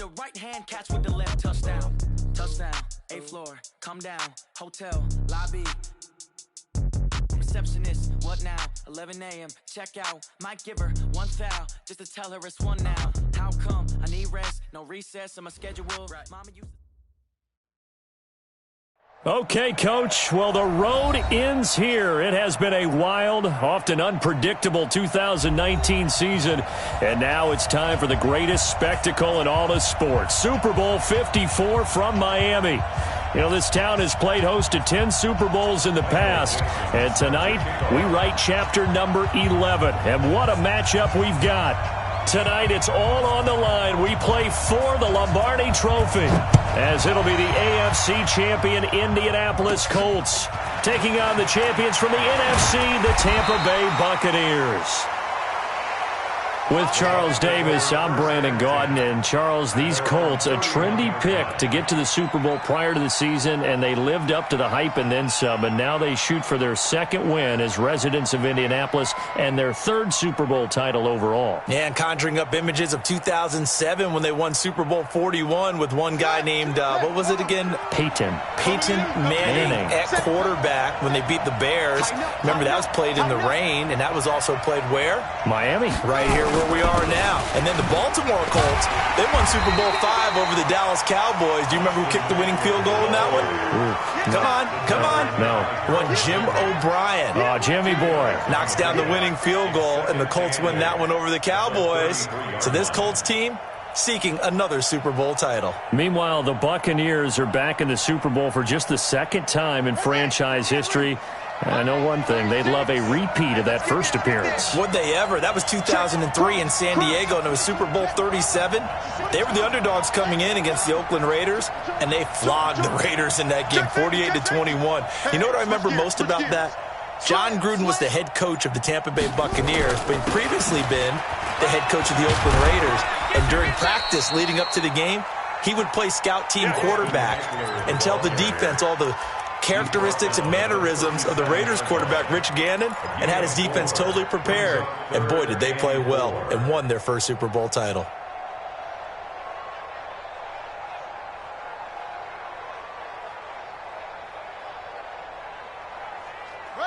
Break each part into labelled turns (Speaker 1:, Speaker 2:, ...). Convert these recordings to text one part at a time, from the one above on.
Speaker 1: the right hand, catch with the left. Touchdown, touchdown, A floor, come down, hotel, lobby. Receptionist, what now? 11 a.m. Check out. Might give her one foul just to tell her it's one now. How come? I need rest, no recess in my schedule. Right. Mama used.
Speaker 2: Okay, Coach. Well, the road ends here. It has been a wild, often unpredictable 2019 season. And now it's time for the greatest spectacle in all of sports. Super Bowl 54 from Miami. You know, this town has played host to 10 Super Bowls in the past. And tonight, we write chapter number 11. And what a matchup we've got. Tonight, it's all on the line. We play for the Lombardi Trophy, as it'll be the AFC champion Indianapolis Colts taking on the champions from the NFC, the Tampa Bay Buccaneers. With Charles Davis, I'm Brandon Gaudin. And, Charles, these Colts, a trendy pick to get to the Super Bowl prior to the season, and they lived up to the hype and then some, and now they shoot for their second win as residents of Indianapolis and their third Super Bowl title overall.
Speaker 3: Yeah, and conjuring up images of 2007 when they won Super Bowl 41 with one guy named, what was it again?
Speaker 2: Peyton
Speaker 3: Manning at quarterback when they beat the Bears. Remember, that was played in the rain, and that was also played where?
Speaker 2: Miami.
Speaker 3: Right here where we are now. And then the Baltimore Colts, they won Super Bowl V over the Dallas Cowboys. Do you remember who kicked the winning field goal in that one? Come on.
Speaker 2: No.
Speaker 3: One Jim O'Brien.
Speaker 2: Oh, Jimmy boy.
Speaker 3: Knocks down the winning field goal, and the Colts win that one over the Cowboys. So this Colts team seeking another Super Bowl title.
Speaker 2: Meanwhile, the Buccaneers are back in the Super Bowl for just the second time in franchise history. I know one thing, they'd love a repeat of that first appearance.
Speaker 3: Would they ever? That was 2003 in San Diego, and it was Super Bowl 37. They were the underdogs coming in against the Oakland Raiders, and they flogged the Raiders in that game, 48-21. You know what I remember most about that? John Gruden was the head coach of the Tampa Bay Buccaneers, but he'd previously been the head coach of the Oakland Raiders. And during practice leading up to the game, he would play scout team quarterback and tell the defense all the characteristics and mannerisms of the Raiders quarterback, Rich Gannon, and had his defense totally prepared. And boy, did they play well and won their first Super Bowl title.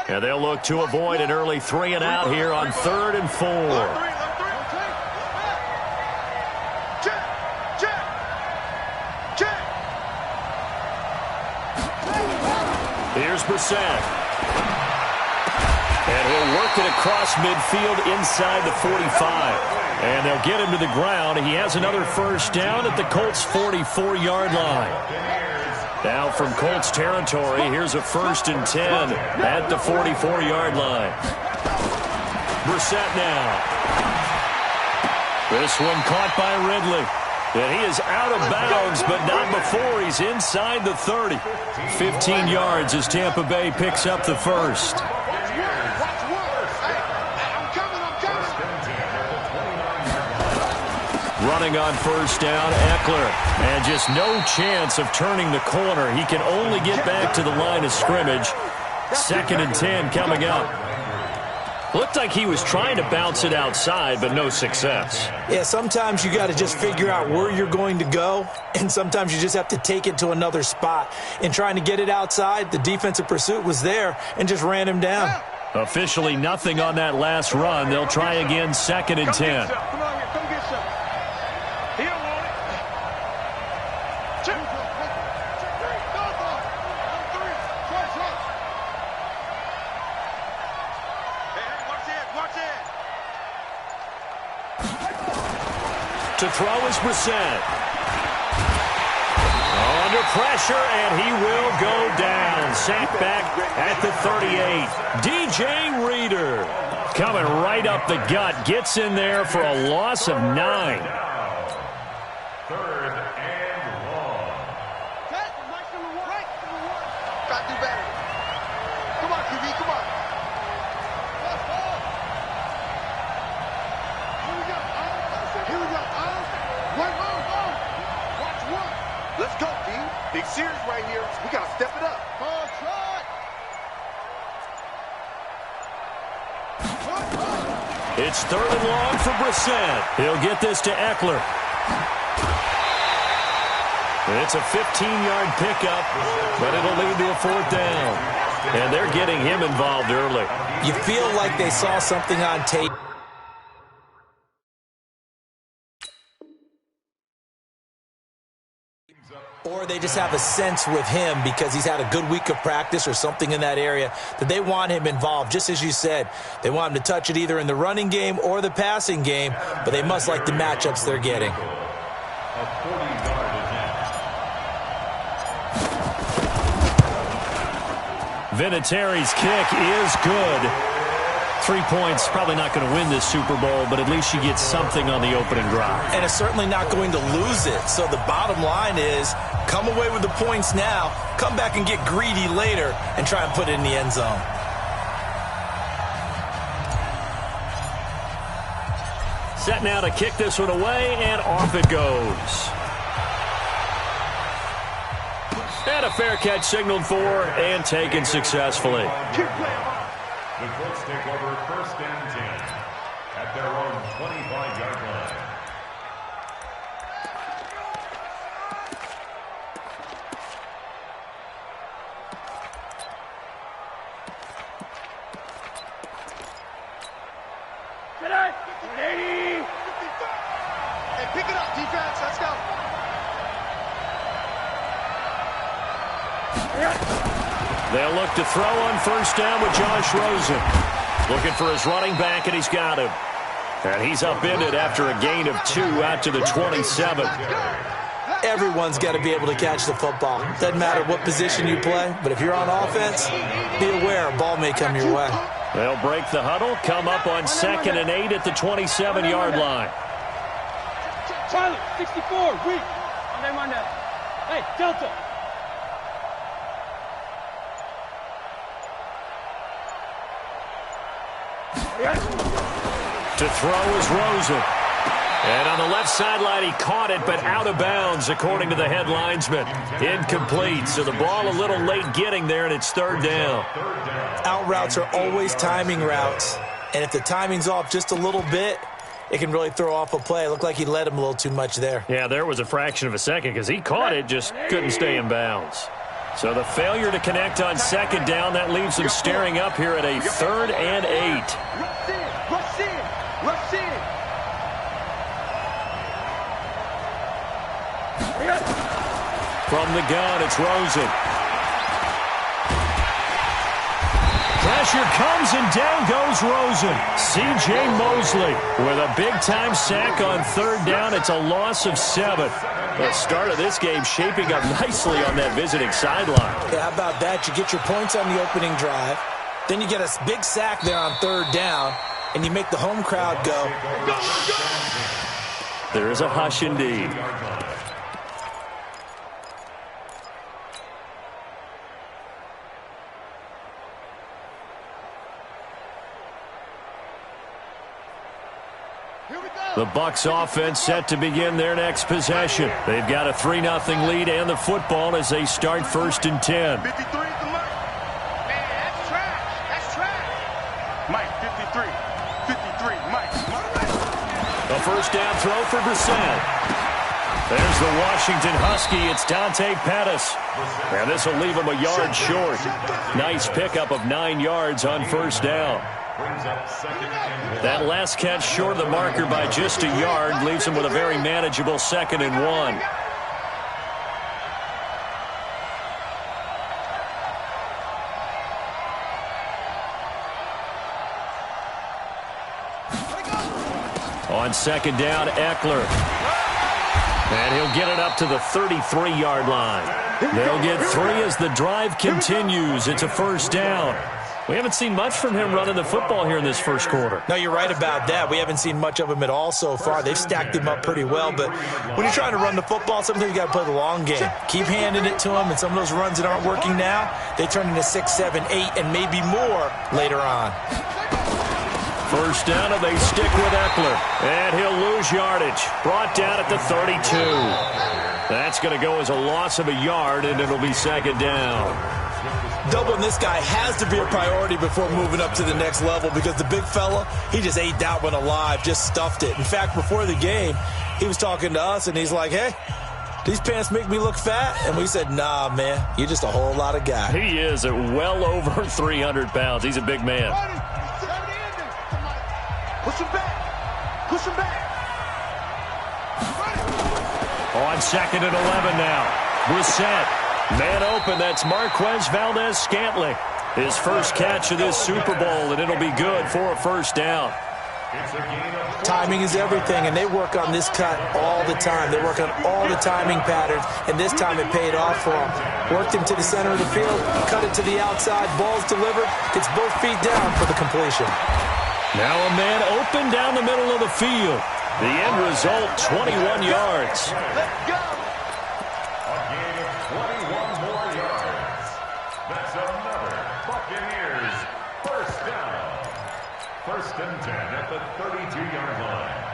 Speaker 2: And they'll look to avoid an early 3-and-out here on 3rd and 4. Here's Brissett. And he'll work it across midfield inside the 45. And they'll get him to the ground. He has another first down at the Colts' 44-yard line. Now from Colts territory, here's a 1st and 10 at the 44-yard line. Brissett now. This one caught by Ridley. And he is out of bounds, but not before he's inside the 30. 15 yards as Tampa Bay picks up the first. Running on first down, Eckler. And just no chance of turning the corner. He can only get back to the line of scrimmage. 2nd and 10 coming up. Looked like he was trying to bounce it outside, but no success.
Speaker 3: Yeah, sometimes you got to just figure out where you're going to go, and sometimes you just have to take it to another spot. In trying to get it outside, the defensive pursuit was there and just ran him down.
Speaker 2: Officially nothing on that last run. They'll try again, 2nd and 10. To throw is Brissett. Under pressure, and he will go down. Sacked back at the 38. DJ Reader coming right up the gut. Gets in there for a loss of 9.
Speaker 4: 3rd and long. Got to do better. Come on, QB, come on. Here we go. Watch one. Let's go, D. Big series right here. We got to step it up.
Speaker 2: It's 3rd and long for Brissett. He'll get this to Eckler. It's a 15-yard pickup, but it'll lead to a 4th down. And they're getting him involved early.
Speaker 3: You feel like they saw something on tape. Or they just have a sense with him because he's had a good week of practice or something in that area that they want him involved. Just as you said, they want him to touch it either in the running game or the passing game, but they must like the matchups they're getting.
Speaker 2: Vinatieri's kick is good. 3 points, probably not going to win this Super Bowl, but at least you get something on the opening drive.
Speaker 3: And it's certainly not going to lose it. So the bottom line is, come away with the points now, come back and get greedy later, and try and put it in the end zone.
Speaker 2: Set now to kick this one away, and off it goes. And a fair catch signaled for and taken successfully.
Speaker 5: The Colts take over 1st and 10 at their own 25-yard line.
Speaker 4: Hey, pick it up, defense. Let's go.
Speaker 2: They'll look to throw on 1st down with Josh Rosen. Looking for his running back, and he's got him. And he's upended after a gain of 2 out to the 27.
Speaker 3: Everyone's got to be able to catch the football. Doesn't matter what position you play, but if you're on offense, be aware a ball may come your way.
Speaker 2: They'll break the huddle, come up on 2nd and 8 at the 27-yard line.
Speaker 6: Charlie, 64, weak. Monday. Hey, Delta.
Speaker 2: To throw is Rosen. And on the left sideline, he caught it, but out of bounds, according to the head linesman. Incomplete, so the ball a little late getting there, and it's 3rd down.
Speaker 3: Out routes are always timing routes, and if the timing's off just a little bit, it can really throw off a play. It looked like he led him a little too much there.
Speaker 2: Yeah, there was a fraction of a second because he caught it, just couldn't stay in bounds. So the failure to connect on 2nd down, that leaves him staring up here at a 3rd and 8.
Speaker 4: Rush in.
Speaker 2: From the gun, it's Rosen. Pressure comes, and down goes Rosen. C.J. Mosley with a big-time sack on 3rd down. It's a loss of 7. The start of this game shaping up nicely on that visiting sideline.
Speaker 3: Yeah, how about that? You get your points on the opening drive. Then you get a big sack there on 3rd down, and you make the home crowd go.
Speaker 2: There is a hush indeed. The Bucs offense set to begin their next possession. They've got a 3-0 lead and the football as they start 1st and 10.
Speaker 4: 53 is the Mike. Man, that's trash. That's trash. Mike, 53, Mike.
Speaker 2: A 1st down throw for Brissett. There's the Washington Husky. It's Dante Pettis. And this will leave him a yard short. Nice pickup of 9 yards on 1st down. That last catch short of the marker by just a yard leaves him with a very manageable 2nd and 1. On 2nd down, Eckler. And he'll get it up to the 33-yard line. They'll get 3 as the drive continues. It's a 1st down. We haven't seen much from him running the football here in this 1st quarter.
Speaker 3: No, you're right about that. We haven't seen much of him at all so far. They've stacked him up pretty well, but when you're trying to run the football, sometimes you got to play the long game. Keep handing it to him, and some of those runs that aren't working now, they turn into 6, 7, 8, and maybe more later on.
Speaker 2: 1st down, and they stick with Eckler. And he'll lose yardage. Brought down at the 32. That's going to go as a loss of a yard, and it'll be 2nd down.
Speaker 3: Doubling this guy has to be a priority before moving up to the next level because the big fella, he just ate that one alive, just stuffed it. In fact, before the game, he was talking to us, and he's like, hey, these pants make me look fat? And we said, nah, man, you're just a whole lot of guy.
Speaker 2: He is at well over 300 pounds. He's a big man.
Speaker 4: Push him back. Push him back.
Speaker 2: On 2nd and 11 now. Brissett. Man open. That's Marquez Valdez-Scantling. His first catch of this Super Bowl, and it'll be good for a first down.
Speaker 3: Timing is everything, and they work on this cut all the time. They work on all the timing patterns, and this time it paid off for him. Worked him to the center of the field, cut it to the outside, ball's delivered, gets both feet down for the completion.
Speaker 2: Now a man open down the middle of the field. The end result, 21 yards.
Speaker 4: Let's go.
Speaker 5: A gain of 21 more yards. That's another Buccaneers first down. 1st and 10 at the 32-yard line.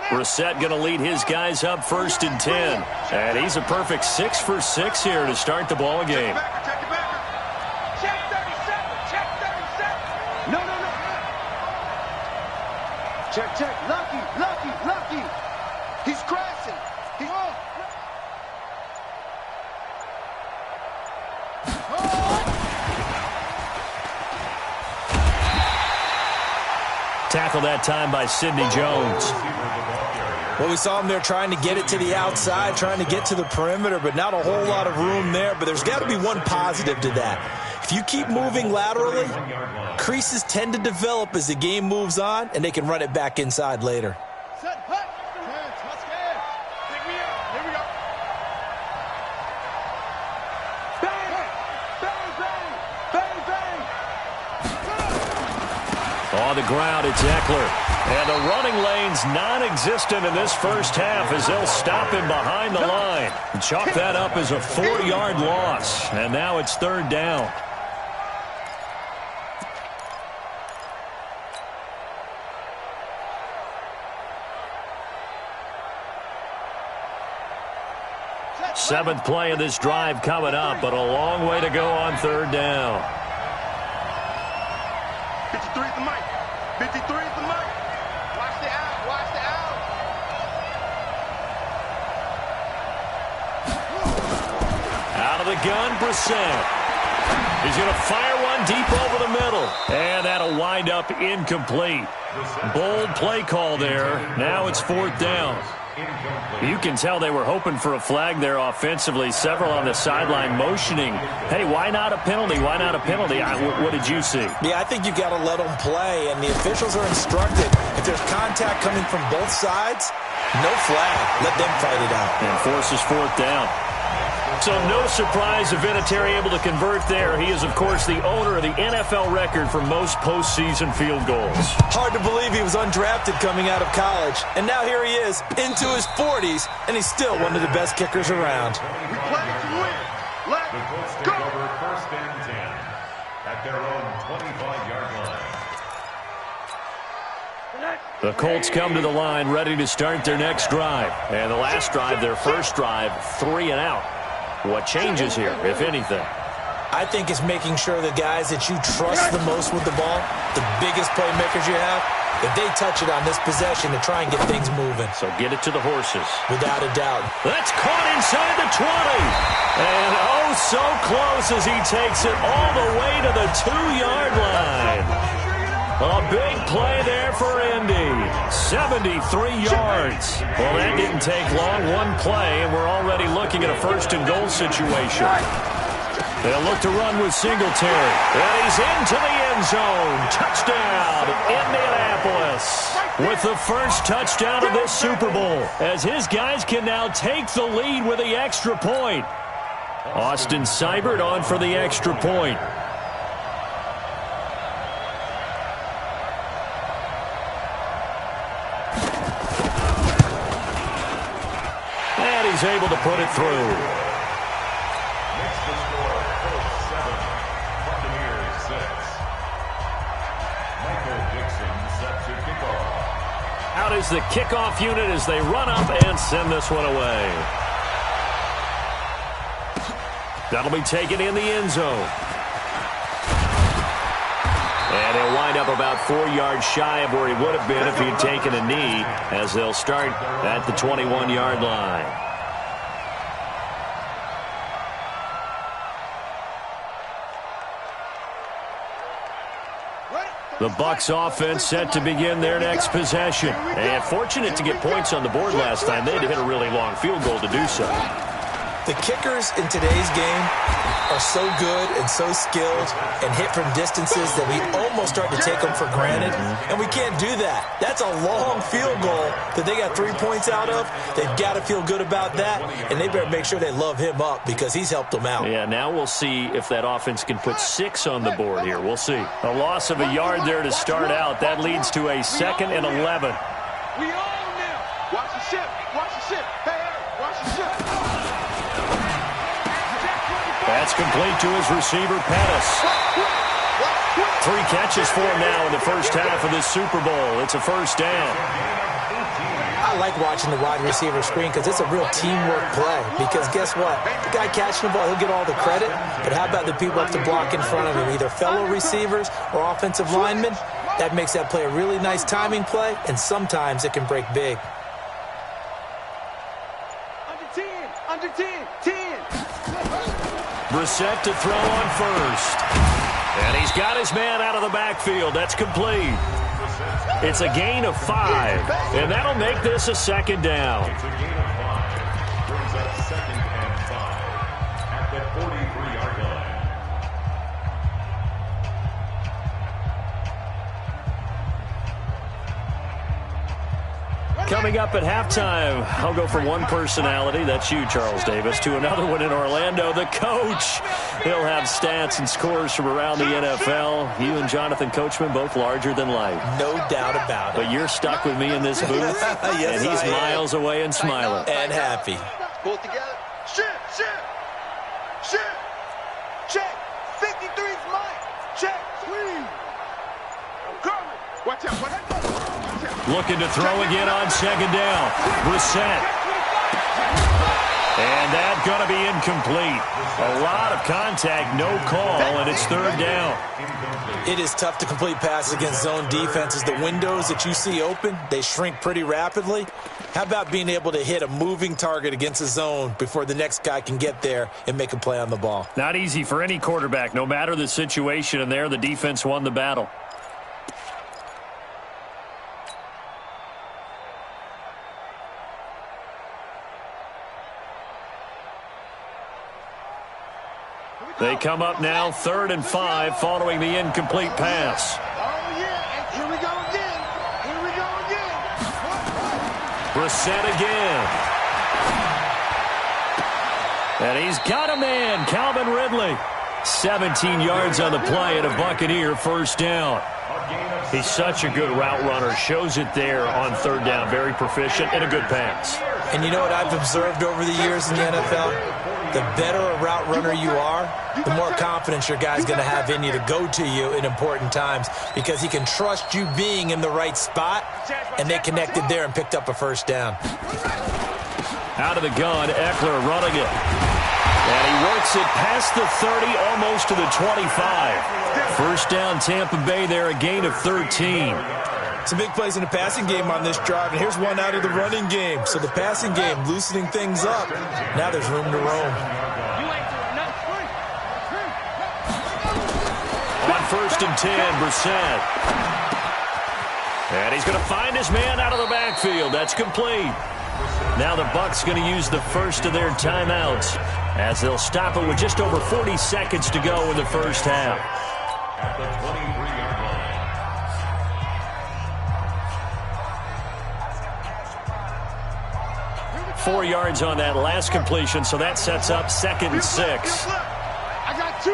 Speaker 2: Brissett going to lead his guys up 1st and 10. And he's a perfect 6 for 6 here to start the ball game.
Speaker 4: Check it back. Check 37. Check 37. No. Check. Lucky. He's crashing.
Speaker 2: Tackle that time by Sidney Jones.
Speaker 3: Well, we saw him there trying to get it to the outside, trying to get to the perimeter, but not a whole lot of room there. But there's got to be one positive to that. If you keep moving laterally, creases tend to develop as the game moves on, and they can run it back inside later.
Speaker 4: Set, hut. Take me out. Here we go. Bang.
Speaker 2: On the ground, it's Eckler. And the running lane's non-existent in this first half as they'll stop him behind the line. Chalk that up as a 4-yard loss. And now it's 3rd down. Seventh play of this drive coming up, but a long way to go on 3rd down.
Speaker 4: 53 at the mic. 53 at the mic. Watch the out.
Speaker 2: Out of the gun, Brissett. He's going to fire one deep over the middle. And that'll wind up incomplete. Bold play call there. Now it's 4th down. You can tell they were hoping for a flag there offensively. Several on the sideline motioning, hey, why not a penalty? Why not a penalty? What did you see?
Speaker 3: Yeah, I think you got to let them play, and the officials are instructed. If there's contact coming from both sides, no flag. Let them fight it out.
Speaker 2: And forces 4th down. So no surprise if Vinatieri able to convert there. He is, of course, the owner of the NFL record for most postseason field goals.
Speaker 3: Hard to believe he was undrafted coming out of college. And now here he is, into his 40s, and he's still one of the best kickers around.
Speaker 4: We play to win. Let's
Speaker 5: The Colts take
Speaker 4: go.
Speaker 5: over 1st and 10 at their own 25-yard line.
Speaker 2: The Colts come to the line ready to start their next drive. And the last drive, their first drive, 3 and out. What changes here, if anything?
Speaker 3: I think it's making sure the guys that you trust the most with the ball, the biggest playmakers you have, that they touch it on this possession to try and get things moving.
Speaker 2: So get it to the horses.
Speaker 3: Without a doubt.
Speaker 2: That's caught inside the 20. And oh, so close as he takes it all the way to the 2-yard line. A big play there for Indy. 73 yards. Well, that didn't take long. One play, and we're already looking at a 1st and goal situation. They'll look to run with Singletary. And he's into the end zone. Touchdown, Indianapolis. With the first touchdown of this Super Bowl, as his guys can now take the lead with the extra point. Austin Seibert on for the extra point. And he's able to put it through.
Speaker 5: Makes the score Colts 7, Buccaneers 6. Michael Dixon set to kick off.
Speaker 2: Out is the kickoff unit as they run up and send this one away. That'll be taken in the end zone. And he'll wind up about 4 yards shy of where he would have been if he had taken a knee, as they'll start at the 21-yard line. The Bucs offense set to begin their next possession. And fortunate to get points on the board last time. They had to hit a really long field goal to do so.
Speaker 3: The kickers in today's game are so good and so skilled and hit from distances that we almost start to take them for granted, and we can't do that. That's a long field goal that they got 3 points out of. They've got to feel good about that, and they better make sure they love him up because he's helped them out.
Speaker 2: Yeah, now we'll see if that offense can put 6 on the board here. We'll see. A loss of a yard there to start out. That leads to a 2nd and 11.
Speaker 4: We all now. Watch the ship. Watch the ship. Hey, watch the ship.
Speaker 2: That's complete to his receiver, Pettis. 3 catches for him now in the first half of this Super Bowl. It's a first down.
Speaker 3: I like watching the wide receiver screen because it's a real teamwork play. Because guess what? The guy catching the ball, he'll get all the credit. But how about the people up to block in front of him, either fellow receivers or offensive linemen? That makes that play a really nice timing play, and sometimes it can break big.
Speaker 4: Under 10.
Speaker 2: Brissett to throw on first. And he's got his man out of the backfield. That's complete. It's a gain of 5, and that'll make this a 2nd down.
Speaker 5: It's a gain of 5. Brings up 2nd and 5 at the 43-yard line.
Speaker 2: Coming up at halftime, I'll go from one personality, that's you, Charles Davis, to another one in Orlando, the coach. He'll have stats and scores from around the NFL. You and Jonathan Coachman, both larger than life.
Speaker 3: No doubt about it.
Speaker 2: But you're stuck with me in this booth,
Speaker 3: Yes,
Speaker 2: and he's
Speaker 3: I am.
Speaker 2: miles away and smiling.
Speaker 3: And happy.
Speaker 4: Pull it together. Ship. Check. 53's mine. Check. Squeeze. I'm coming. Watch out.
Speaker 2: Looking to throw again on 2nd down. Brissett. And that's going to be incomplete. A lot of contact, no call, and it's 3rd down.
Speaker 3: It is tough to complete passes against zone defenses. The windows that you see open, they shrink pretty rapidly. How about being able to hit a moving target against a zone before the next guy can get there and make a play on the ball?
Speaker 2: Not easy for any quarterback, no matter the situation, and there the defense won the battle. They come up now 3rd and 5 following the incomplete pass.
Speaker 4: Oh, yeah. Here we go again.
Speaker 2: Brissett again. And he's got a man, Calvin Ridley. 17 yards on the play and a Buccaneer first down. He's such a good route runner. Shows it there on 3rd down. Very proficient and a good pass.
Speaker 3: And you know what I've observed over the years in the NFL? The better a route runner you are, the more confidence your guy's going to have in you to go to you in important times because he can trust you being in the right spot, and they connected there and picked up a first down.
Speaker 2: Out of the gun, Eckler running it. And he works it past the 30, almost to the 25. First down, Tampa Bay there, a gain of 13.
Speaker 3: Some big plays in the passing game on this drive, and here's one out of the running game. So the passing game loosening things up. Now there's room to roam.
Speaker 2: On 1st and 10, Brissett. And he's going to find his man out of the backfield. That's complete. Now the Bucs going to use the first of their timeouts as they'll stop it with just over 40 seconds to go in the first half.
Speaker 5: At the 23-yard line.
Speaker 2: 4 yards on that last completion, so that sets up 2nd and 6.
Speaker 4: I got 2.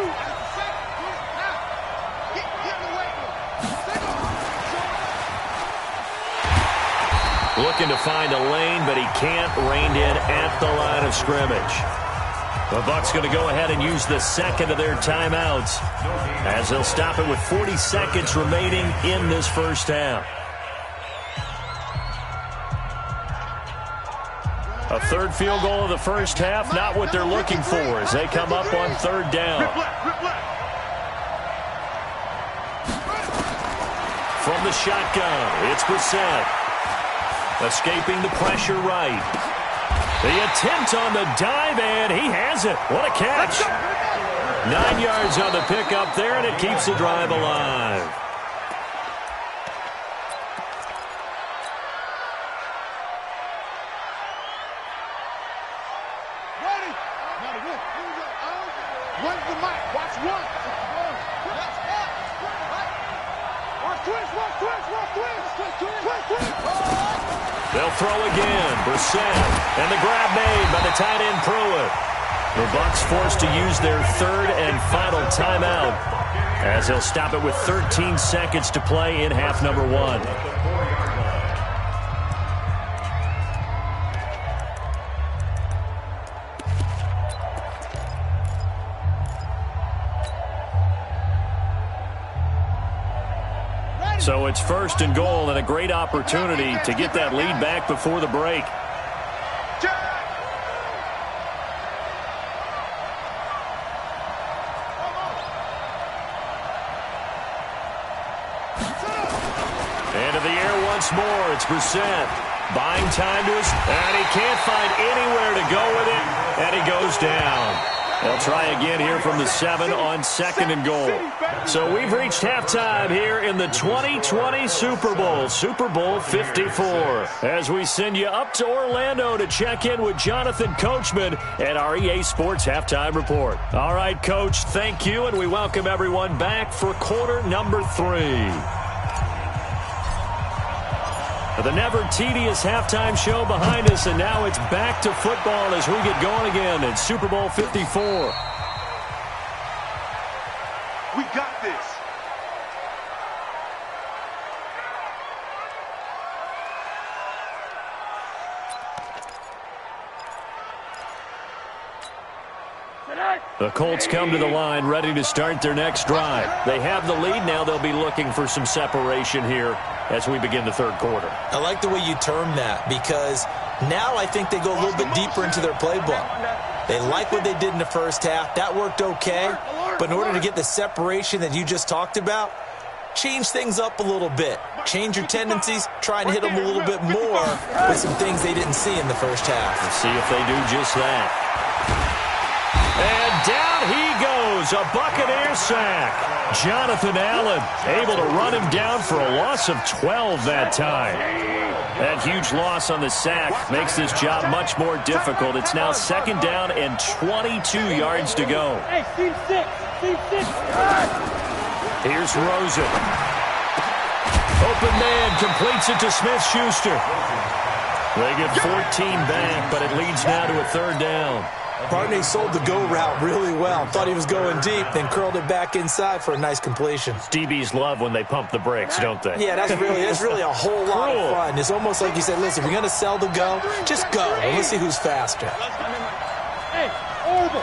Speaker 2: Looking to find a lane, but he can't. Reined in at the line of scrimmage. The Bucs going to go ahead and use the second of their timeouts as they'll stop it with 40 seconds remaining in this first half. A third field goal of the first half, not what they're looking for as they come up on 3rd down. the shotgun. It's Brissett. Escaping the pressure right. The attempt on the dive, and he has it. What a catch. 9 yards on the pickup there, and it keeps the drive alive.
Speaker 4: When's the mic? Watch one.
Speaker 2: They'll throw again. Brissett. And the grab made by the tight end Pruitt. The Bucs forced to use their third and final timeout as they'll stop it with 13 seconds to play in half number 1. So it's first and goal and a great opportunity to get that lead back before the break. Into the air once more. It's Brissett. Buying time to us, and he can't find anywhere to go with it, and he goes down. They'll try again here from the 7 on second and goal. So we've reached halftime here in the 2020 Super Bowl, Super Bowl 54. As we send you up to Orlando to check in with Jonathan Coachman at our EA Sports Halftime Report. All right, Coach, thank you, and we welcome everyone back for quarter number 3. The never-tedious halftime show behind us, and now it's back to football as we get going again in Super Bowl 54.
Speaker 4: We got this.
Speaker 2: The Colts come to the line ready to start their next drive. They have the lead. Now they'll be looking for some separation here as we begin the third quarter.
Speaker 3: I like the way you term that, because now I think they go a little bit deeper into their playbook. They like what they did in the first half. That worked okay. But in order to get the separation that you just talked about, change things up a little bit. Change your tendencies. Try and hit them a little bit more with some things they didn't see in the first half.
Speaker 2: Let's see if they do just that. And down he goes, a Buccaneer sack. Jonathan Allen able to run him down for a loss of 12 that time. That huge loss on the sack makes this job much more difficult. It's now second down and 22 yards to go.
Speaker 6: Hey, team 6.
Speaker 2: Here's Rosen. Open man completes it to Smith-Schuster. They get 14 back, but it leads now to a third down.
Speaker 3: Barney sold the go route really well. Thought he was going deep, then curled it back inside for a nice completion.
Speaker 2: DBs love when they pump the brakes, don't they?
Speaker 3: Yeah, that's really a whole lot of fun. It's almost like you said, listen, if you're going to sell the go, just go. And let's see who's faster.
Speaker 6: Hey, Orville.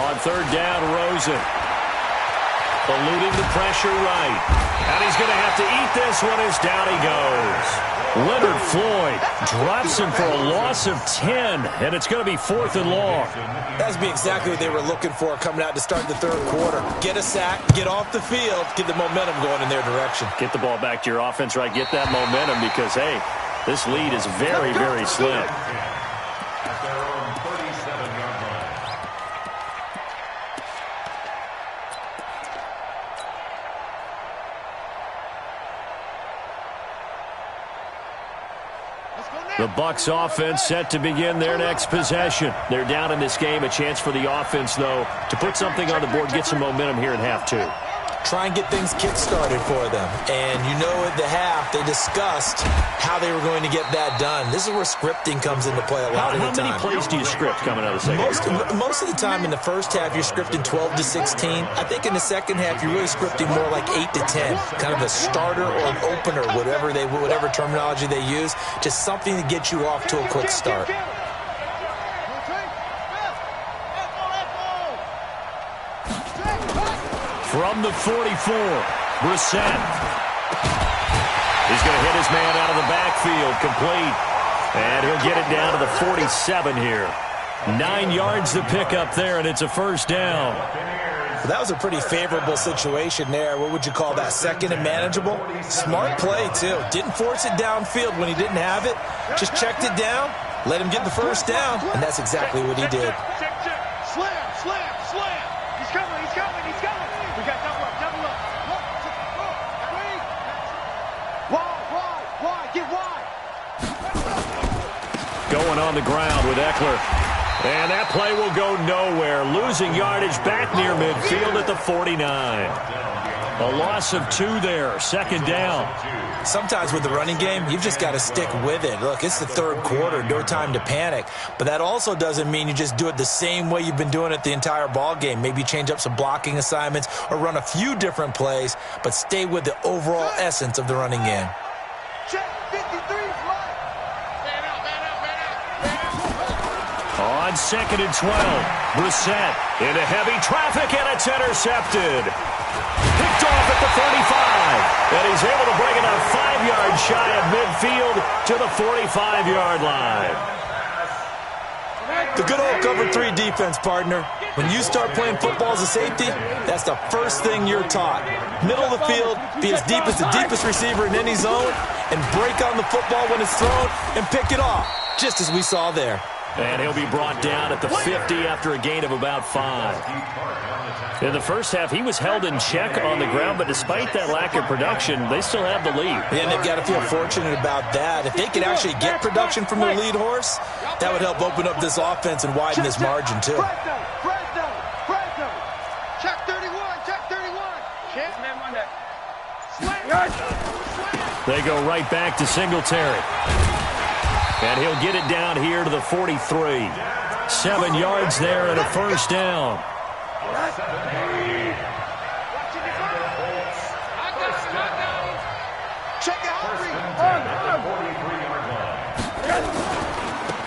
Speaker 2: On third down, Rosen. Eluding the pressure right. And he's going to have to eat this one as down he goes. Leonard Floyd drops him for a loss of 10, and it's going to be 4th and long.
Speaker 3: That's be exactly what they were looking for coming out to start the third quarter. Get a sack, get off the field, get the momentum going in their direction.
Speaker 2: Get the ball back to your offense, right? Get that momentum because, hey, this lead is very, very slim. The Bucs offense set to begin their next possession. They're down in this game. A chance for the offense, though, to put something on the board, get some momentum here in half 2.
Speaker 3: Try and get things kick-started for them. And you know at the half, they discussed how they were going to get that done. This is where scripting comes into play a lot of the time.
Speaker 2: How many plays do you script coming out of the second half?
Speaker 3: Most of the time in the first half, you're scripting 12 to 16. I think in the second half, you're really scripting more like 8 to 10. Kind of a starter or an opener, whatever terminology they use. Just something to get you off to a quick start.
Speaker 2: From the 44, Brissett. He's going to hit his man out of the backfield, complete. And he'll get it down to the 47 here. 9 yards to pick up there, and it's a first down.
Speaker 3: Well, that was a pretty favorable situation there. What would you call that? Second and manageable? Smart play, too. Didn't force it downfield when he didn't have it. Just checked it down, let him get the first down, and that's exactly what he did.
Speaker 4: Slam, slam, slam. He's coming, he's coming, he's coming. We got double up, double up. Wide, get wide.
Speaker 2: Going on the ground with Eckler. And that play will go nowhere. Losing yardage back near midfield at the 49. A loss of 2 there. Second down.
Speaker 3: Sometimes with the running game, you've just got to stick with it. Look, it's the third quarter, no time to panic. But that also doesn't mean you just do it the same way you've been doing it the entire ball game. Maybe change up some blocking assignments or run a few different plays, but stay with the overall essence of the running game.
Speaker 4: Check 53 fly. Man out, man out, man out.
Speaker 2: On 2nd and 12, Brissett into heavy traffic, and it's intercepted. Picked off at the 35, and he's able to bring it up 5 yards shy of midfield to the 45-yard line.
Speaker 3: The good old cover 3 defense, partner. When you start playing football as a safety, that's the first thing you're taught. Middle of the field, be as deep as the deepest receiver in any zone, and break on the football when it's thrown and pick it off, just as we saw there.
Speaker 2: And he'll be brought down at the 50 after a gain of about 5. In the first half, he was held in check on the ground, but despite that lack of production, they still have the lead.
Speaker 3: Yeah, and they've got to feel fortunate about that. If they could actually get production from their lead horse, that would help open up this offense and widen this margin, too.
Speaker 4: Check 31, check 31. Can't man Monday.
Speaker 2: They go right back to Singletary. And he'll get it down here to the 43. 7 yards there and a first down.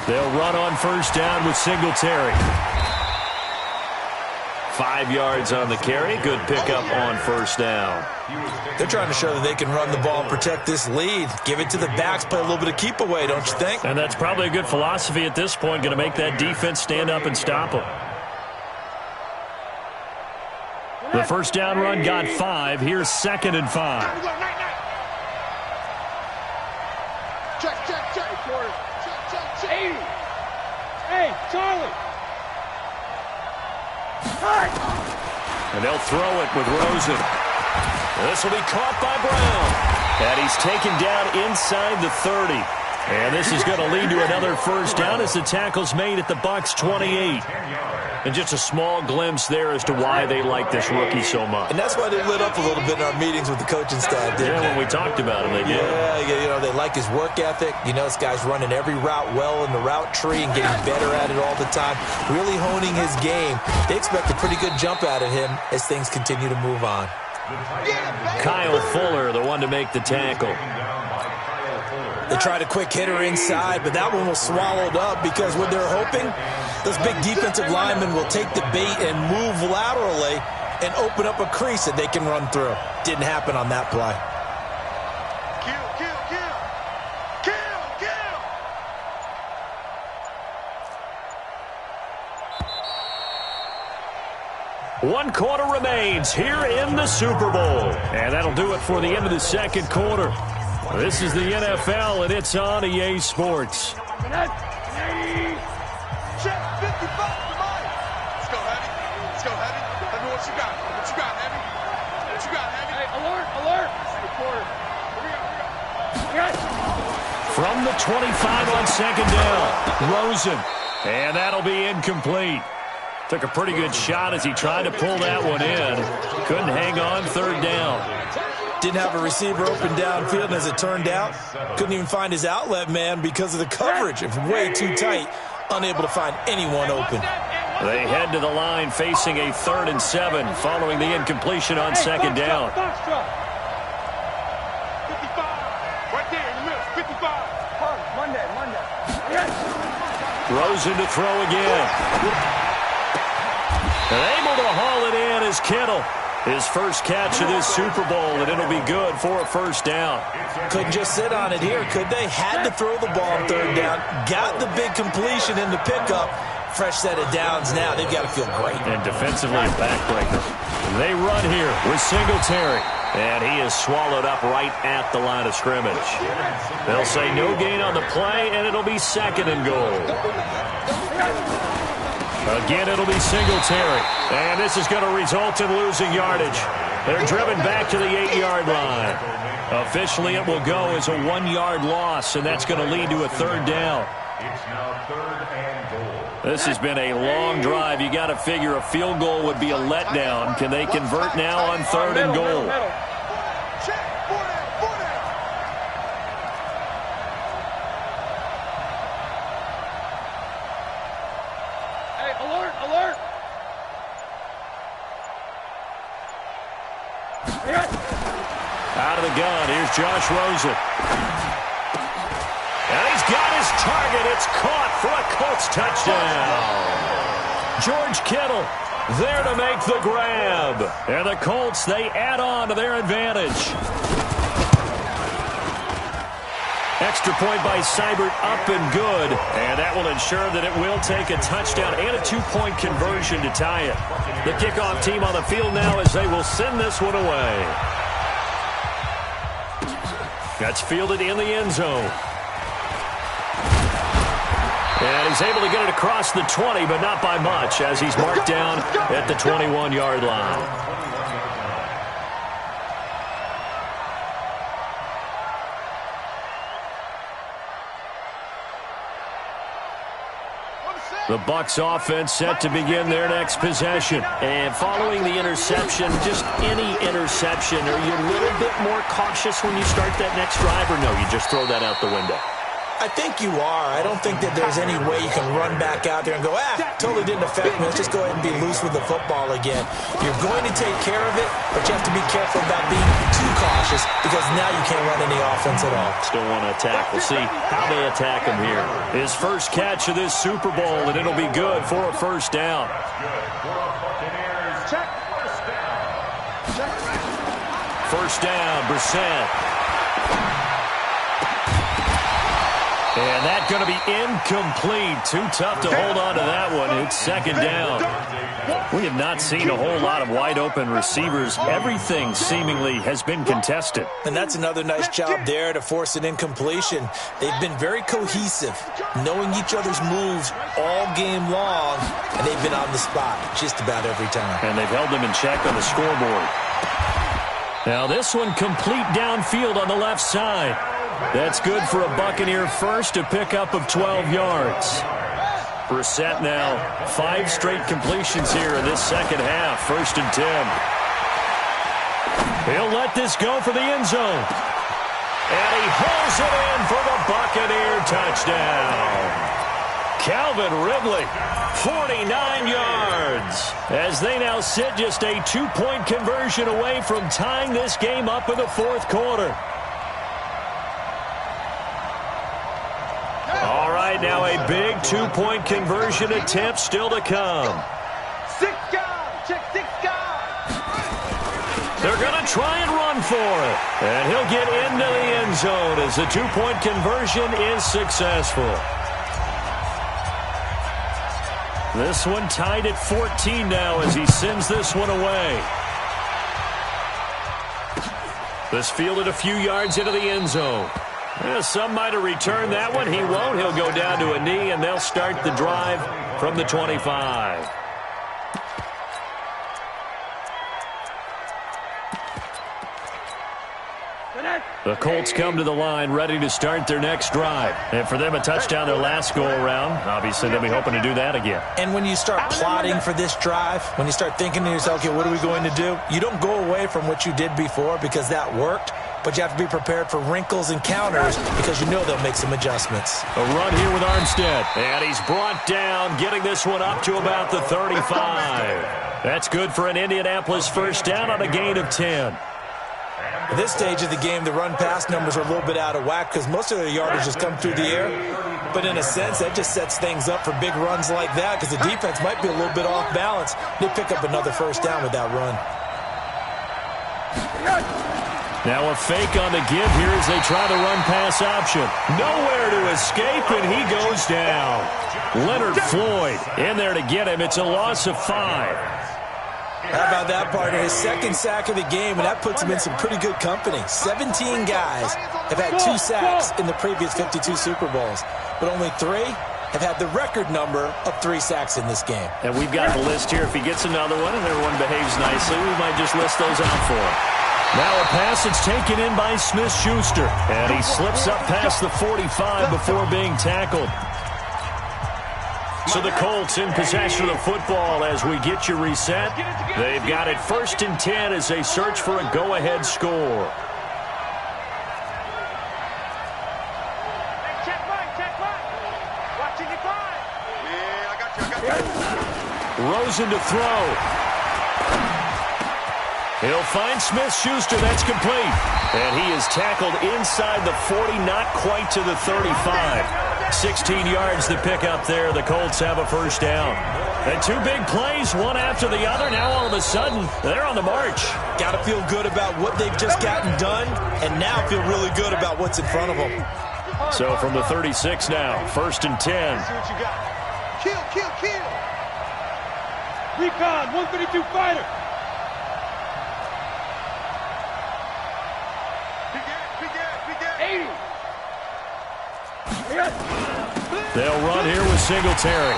Speaker 2: They'll run on first down with Singletary. 5 yards on the carry. Good pickup on first down.
Speaker 3: They're trying to show that they can run the ball and protect this lead. Give it to the backs, play a little bit of keep away, don't you think?
Speaker 2: And that's probably a good philosophy at this point. Going to make that defense stand up and stop them. The first down run got 5. Here's 2nd and 5.
Speaker 4: Check. Hey, Charlie.
Speaker 2: And they'll throw it with Rosen. This will be caught by Brown. And he's taken down inside the 30. And this is going to lead to another first down as the tackle's made at the Bucs 28. And just a small glimpse there as to why they like this rookie so much.
Speaker 3: And that's why they lit up a little bit in our meetings with the coaching staff, didn't they?
Speaker 2: When we talked about him, they did.
Speaker 3: Yeah, they like his work ethic. This guy's running every route well in the route tree and getting better at it all the time, really honing his game. They expect a pretty good jump out of him as things continue to move on.
Speaker 2: Kyle Fuller, the one to make the tackle.
Speaker 3: They tried a quick hitter inside, but that one was swallowed up because what they're hoping, those big defensive linemen will take the bait and move laterally and open up a crease that they can run through. Didn't happen on that play.
Speaker 2: Kill. 1 quarter remains here in the Super Bowl. And that'll do it for the end of the second quarter. This is the NFL, and it's on EA Sports.
Speaker 4: Check 55 to Mike. Let's go, Heavy. Let's go, Heavy. Tell me what you got. What you got, Heavy? What you got, Heavy? Hey, alert. Here we go.
Speaker 2: From the 25 on second down, Rosen. And that'll be incomplete. Took a pretty good shot as he tried to pull that one in. Couldn't hang on third down.
Speaker 3: Didn't have a receiver open downfield, and as it turned out, couldn't even find his outlet man because of the coverage. It's way too tight, unable to find anyone open.
Speaker 2: They head to the line facing a 3rd and 7 following the incompletion on second down.
Speaker 4: 55. Right there in the middle. 55. Monday.
Speaker 2: Rosen to throw again. And able to haul it in is Kittle. His first catch of this Super Bowl, and it'll be good for a first down.
Speaker 3: Couldn't just sit on it here, could they? Had to throw the ball on third down. Got the big completion in the pickup. fresh set of downs now. They've got to feel great.
Speaker 2: And defensively, a backbreaker. They run here with Singletary. And he is swallowed up right at the line of scrimmage. They'll say no gain on the play, and it'll be 2nd and goal. Again, it'll be Singletary. And this is going to result in losing yardage. They're driven back to the 8-yard line. Officially, it will go as a 1-yard loss, and that's going to lead to a 3rd down.
Speaker 5: It's now 3rd and goal.
Speaker 2: This has been a long drive. You got to figure a field goal would be a letdown. Can they convert now on 3rd and goal?
Speaker 6: Hey, alert, alert!
Speaker 2: Out of the gun, here's Josh Rosen. And he's got his target. It's caught for a Colts touchdown. George Kittle there to make the grab. And the Colts, they add on to their advantage. Extra point by Seibert, up and good. And that will ensure that it will take a touchdown and a 2-point conversion to tie it. The kickoff team on the field now as they will send this one away. That's fielded in the end zone. And he's able to get it across the 20, but not by much, as he's marked down at the 21-yard line. The Bucs offense set to begin their next possession. And following the interception, just any interception, are you a little bit more cautious when you start that next drive, or no, you just throw that out the window?
Speaker 3: I think you are. I don't think that there's any way you can run back out there and go, totally didn't affect me. Let's just go ahead and be loose with the football again. You're going to take care of it, but you have to be careful about being too cautious because now you can't run any offense at all.
Speaker 2: Still want to attack. We'll see how they attack him here. His first catch of this Super Bowl, and it'll be good for a 1st down.
Speaker 6: Check.
Speaker 2: 1st down, Brissett. And that's going to be incomplete. Too tough to hold on to that one. It's 2nd down. We have not seen a whole lot of wide-open receivers. Everything seemingly has been contested.
Speaker 3: And that's another nice job there to force an incompletion. They've been very cohesive, knowing each other's moves all game long, and they've been on the spot just about every time.
Speaker 2: And they've held them in check on the scoreboard. Now this one complete downfield on the left side. That's good for a Buccaneer first, a pickup of 12 yards. Brissett now 5 straight completions here in this 2nd half. 1st and 10. He'll let this go for the end zone. And he hauls it in for the Buccaneer touchdown. Calvin Ridley, 49 yards. As they now sit just a 2-point conversion away from tying this game up in the 4th quarter. All right, now a big 2-point conversion attempt still to come.
Speaker 6: 6 guys. Check 6 guys.
Speaker 2: They're going to try and run for it. And he'll get into the end zone as the 2-point conversion is successful. This one tied at 14 now as he sends this one away. This fielded a few yards into the end zone. Some might have returned that one. He won't. He'll go down to a knee, and they'll start the drive from the 25. The Colts come to the line ready to start their next drive. And for them, a touchdown their last go-around. Obviously, they'll be hoping to do that again.
Speaker 3: And when you start plotting for this drive, when you start thinking to yourself, okay, what are we going to do? You don't go away from what you did before because that worked, but you have to be prepared for wrinkles and counters because you know they'll make some adjustments.
Speaker 2: A run here with Armstead. And he's brought down, getting this one up to about the 35. That's good for an Indianapolis 1st down on a gain of 10.
Speaker 3: At this stage of the game, the run-pass numbers are a little bit out of whack because most of their yardage has come through the air. But in a sense, that just sets things up for big runs like that because the defense might be a little bit off balance. They pick up another 1st down with that run.
Speaker 2: Now a fake on the give here as they try the run-pass option. Nowhere to escape, and he goes down. Leonard Floyd in there to get him. It's a loss of 5.
Speaker 3: How about that, partner? His second sack of the game, and that puts him in some pretty good company. 17 guys have had 2 sacks in the previous 52 Super Bowls, but only 3 have had the record number of 3 sacks in this game.
Speaker 2: And we've got the list here. If he gets another one and everyone behaves nicely, we might just list those out for him. Now a pass that's taken in by Smith-Schuster, and he slips up past the 45 before being tackled. So the Colts in possession of the football as we get you reset. They've got it 1st and 10 as they search for a go-ahead score. Rosen to throw. He'll find Smith-Schuster. That's complete. And he is tackled inside the 40, not quite to the 35. 16 yards to pick up there. The Colts have a first down. And 2 big plays, one after the other. Now all of a sudden, they're on the march.
Speaker 3: Got to feel good about what they've just gotten done, and now feel really good about what's in front of them.
Speaker 2: So from the 36 now, 1st and 10.
Speaker 4: See what you got. Kill.
Speaker 6: Recon, 132 fighter.
Speaker 2: They'll run here with Singletary.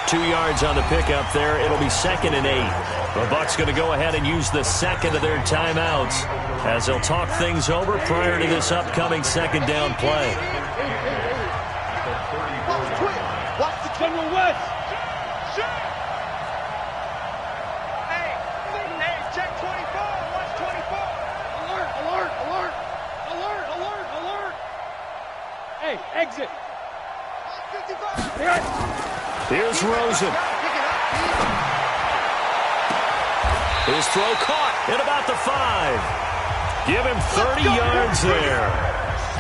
Speaker 2: 2 yards on the pickup there. It'll be 2nd and 8. The Bucs going to go ahead and use the second of their timeouts as they'll talk things over prior to this upcoming 2nd down play.
Speaker 6: Watch the General West.
Speaker 4: Hey, check 24. Watch 24.
Speaker 6: Alert. Hey, exit.
Speaker 2: Here's Rosen. His throw caught at about the 5. Give him 30 yards there.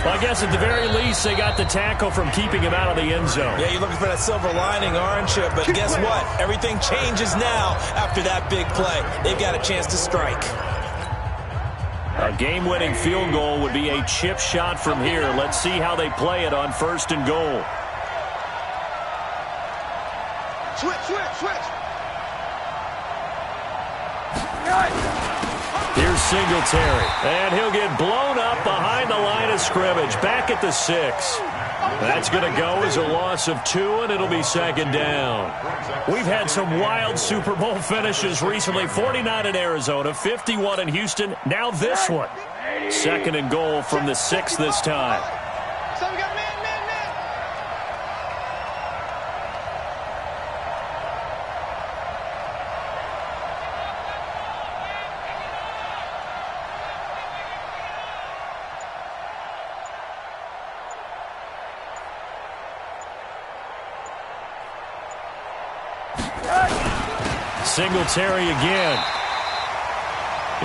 Speaker 2: Well, I guess at the very least, they got the tackle from keeping him out of the end zone.
Speaker 3: Yeah, you're looking for that silver lining, aren't you? But guess what? Everything changes now after that big play. They've got a chance to strike.
Speaker 2: A game-winning field goal would be a chip shot from here. Let's see how they play it on 1st and goal.
Speaker 4: Switch.
Speaker 2: Here's Singletary, and he'll get blown up behind the line of scrimmage, back at the 6. That's going to go as a loss of 2, and it'll be 2nd down. We've had some wild Super Bowl finishes recently. 49 in Arizona, 51 in Houston, now this one. 2nd and goal from the 6 this time.
Speaker 4: So we got man.
Speaker 2: Singletary again.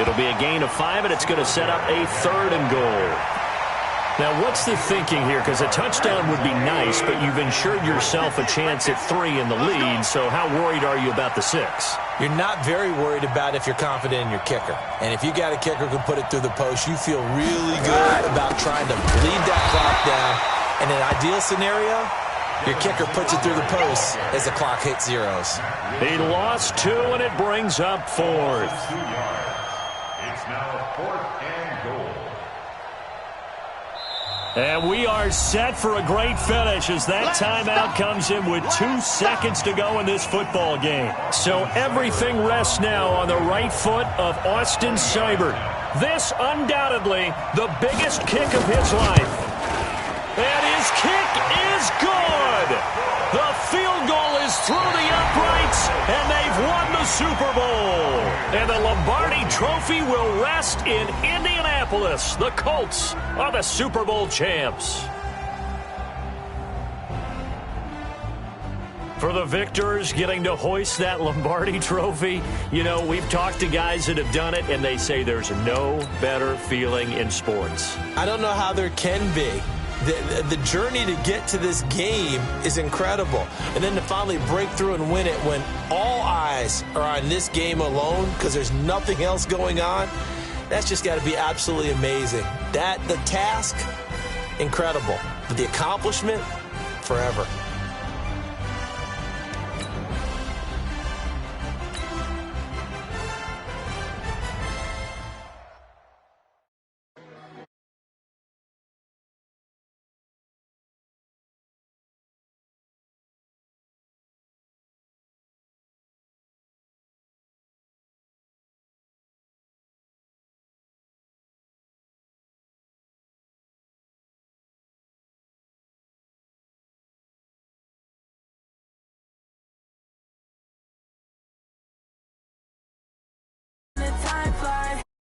Speaker 2: It'll be a gain of 5, and it's going to set up a 3rd and goal. Now, what's the thinking here? Because a touchdown would be nice, but you've ensured yourself a chance at 3 in the lead, so how worried are you about the 6?
Speaker 3: You're not very worried about if you're confident in your kicker. And if you got a kicker who can put it through the post, you feel really good about trying to bleed that clock down. In an ideal scenario, your kicker puts it through the post as the clock hits zeros.
Speaker 2: He lost 2, and it brings up 4th.
Speaker 5: It's now 4th and goal.
Speaker 2: And we are set for a great finish as that timeout comes in with 2 seconds to go in this football game. So everything rests now on the right foot of Austin Seibert. This undoubtedly the biggest kick of his life. And his kick is good. The field goal is through the uprights, and they've won the Super Bowl. And the Lombardi Trophy will rest in Indianapolis. The Colts are the Super Bowl champs. For the victors getting to hoist that Lombardi Trophy, you know, we've talked to guys that have done it, and they say there's no better feeling in sports.
Speaker 3: I don't know how there can be. The journey to get to this game is incredible. And then to finally break through and win it when all eyes are on this game alone because there's nothing else going on, That's just got to be absolutely amazing. The task, incredible. But the accomplishment, forever.